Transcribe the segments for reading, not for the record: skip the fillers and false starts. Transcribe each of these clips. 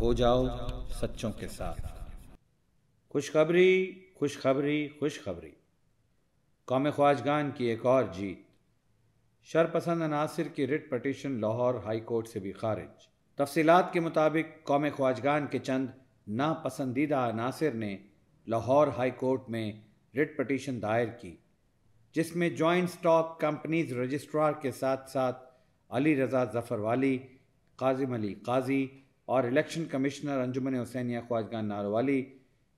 ہو جاؤ سچوں کے ساتھ۔ خوشخبری خوشخبری خوشخبری، قوم خواجگان کی ایک اور جیت۔ شرپسند عناصر کی رٹ پٹیشن لاہور ہائی کورٹ سے بھی خارج۔ تفصیلات کے مطابق قوم خواجگان کے چند ناپسندیدہ عناصر نے لاہور ہائی کورٹ میں رٹ پٹیشن دائر کی، جس میں جوائنٹ اسٹاک کمپنیز رجسٹرار کے ساتھ ساتھ علی رضا ظفر والی، قاسم علی قاضی اور الیکشن کمشنر انجمن حسینیہ خواجگان ناروالی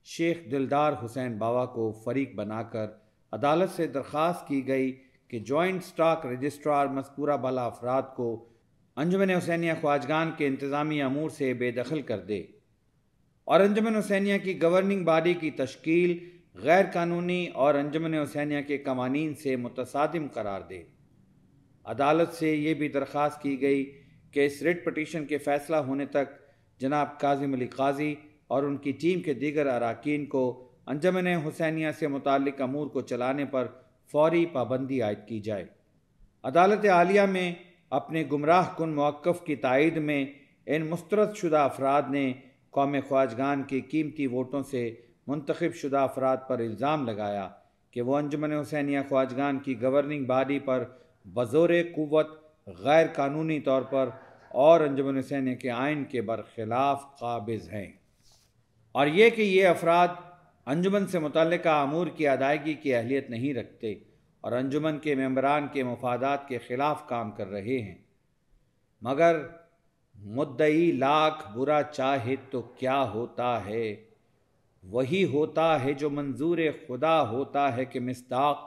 شیخ دلدار حسین باوا کو فریق بنا کر عدالت سے درخواست کی گئی کہ جوائنٹ اسٹاک رجسٹرار مذکورہ بالا افراد کو انجمن حسینیہ خواجگان کے انتظامی امور سے بے دخل کر دے اور انجمن حسینیہ کی گورننگ باڈی کی تشکیل غیر قانونی اور انجمن حسینیہ کے قوانین سے متصادم قرار دے۔ عدالت سے یہ بھی درخواست کی گئی کہ اس رٹ پٹیشن کے فیصلہ ہونے تک جناب قاسم علی قاضی اور ان کی ٹیم کے دیگر اراکین کو انجمن حسینیہ سے متعلق امور کو چلانے پر فوری پابندی عائد کی جائے۔ عدالت عالیہ میں اپنے گمراہ کن موقف کی تائید میں ان مسترد شدہ افراد نے قوم خواجگان کے قیمتی ووٹوں سے منتخب شدہ افراد پر الزام لگایا کہ وہ انجمن حسینیہ خواجگان کی گورننگ باڈی پر بزور قوت غیر قانونی طور پر اور انجمن حسینیہ کے آئین کے برخلاف قابض ہیں، اور یہ افراد انجمن سے متعلقہ امور کی ادائیگی کی اہلیت نہیں رکھتے اور انجمن کے ممبران کے مفادات کے خلاف کام کر رہے ہیں۔ مگر مدعی لاکھ برا چاہے تو کیا ہوتا ہے، وہی ہوتا ہے جو منظور خدا ہوتا ہے کہ مصداق۔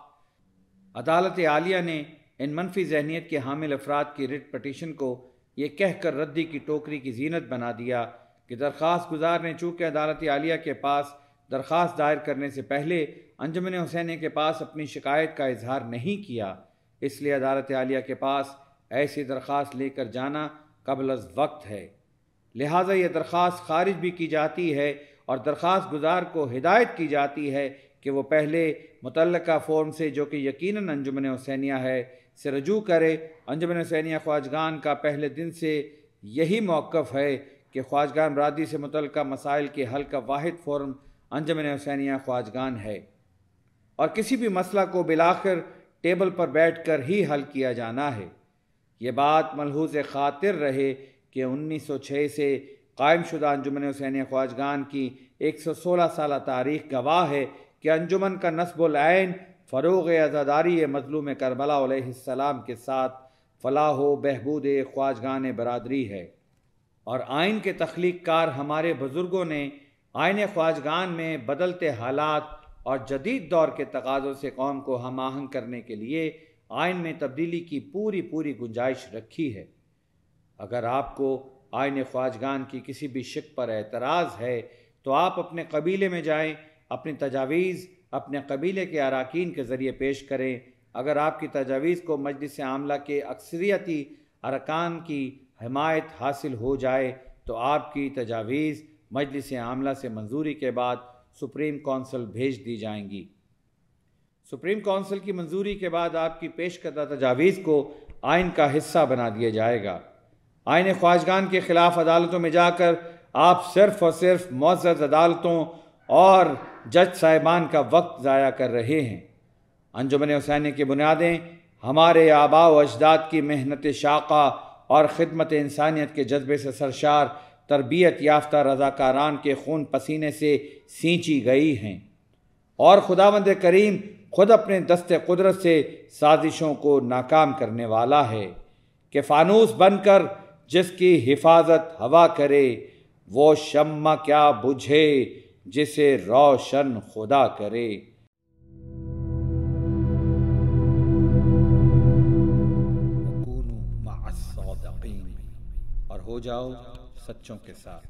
عدالت عالیہ نے ان منفی ذہنیت کے حامل افراد کی رٹ پٹیشن کو یہ کہہ کر ردی کی ٹوکری کی زینت بنا دیا کہ درخواست گزار نے چونکہ عدالت عالیہ کے پاس درخواست دائر کرنے سے پہلے انجمن حسینیہ کے پاس اپنی شکایت کا اظہار نہیں کیا، اس لیے عدالت عالیہ کے پاس ایسی درخواست لے کر جانا قبل از وقت ہے، لہٰذا یہ درخواست خارج بھی کی جاتی ہے اور درخواست گزار کو ہدایت کی جاتی ہے کہ وہ پہلے متعلقہ فورم سے، جو کہ یقیناً انجمن حسینیہ ہے، سے رجوع کرے۔ انجمن حسینیہ خواجگان کا پہلے دن سے یہی موقف ہے کہ خواجگان برادری سے متعلقہ مسائل کے حل کا واحد فورم انجمن حسینیہ خواجگان ہے اور کسی بھی مسئلہ کو بالآخر ٹیبل پر بیٹھ کر ہی حل کیا جانا ہے۔ یہ بات ملحوظ خاطر رہے کہ 1906 سے قائم شدہ انجمن حسینیہ خواجگان کی 116 سالہ تاریخ گواہ ہے کہ انجمن کا نصب العین فروغ عزاداری مظلوم کربلا علیہ السلام کے ساتھ فلاح و بہبود خواجگان برادری ہے، اور آئین کے تخلیق کار ہمارے بزرگوں نے آئین خواجگان میں بدلتے حالات اور جدید دور کے تقاضوں سے قوم کو ہم آہنگ کرنے کے لیے آئین میں تبدیلی کی پوری گنجائش رکھی ہے۔ اگر آپ کو آئین خواجگان کی کسی بھی شق پر اعتراض ہے تو آپ اپنے قبیلے میں جائیں، اپنی تجاویز اپنے قبیلے کے اراکین کے ذریعے پیش کریں۔ اگر آپ کی تجاویز کو مجلس عاملہ کے اکثریتی ارکان کی حمایت حاصل ہو جائے تو آپ کی تجاویز مجلس عاملہ سے منظوری کے بعد سپریم کونسل بھیج دی جائیں گی۔ سپریم کونسل کی منظوری کے بعد آپ کی پیش کردہ تجاویز کو آئین کا حصہ بنا دیا جائے گا۔ آئین خواجگان کے خلاف عدالتوں میں جا کر آپ صرف اور صرف معزز عدالتوں اور جج صاحبان کا وقت ضائع کر رہے ہیں۔ انجمن حسینیہ کی بنیادیں ہمارے آباء و اجداد کی محنت شاقہ اور خدمت انسانیت کے جذبے سے سرشار تربیت یافتہ رضاکاران کے خون پسینے سے سینچی گئی ہیں، اور خداوند کریم خود اپنے دست قدرت سے سازشوں کو ناکام کرنے والا ہے کہ فانوس بن کر جس کی حفاظت ہوا کرے، وہ شمع کیا بجھے جسے روشن خدا کرے۔ وَكُونُوا مَعَ الصَّادِقِينَ، اور ہو جاؤ سچوں کے ساتھ۔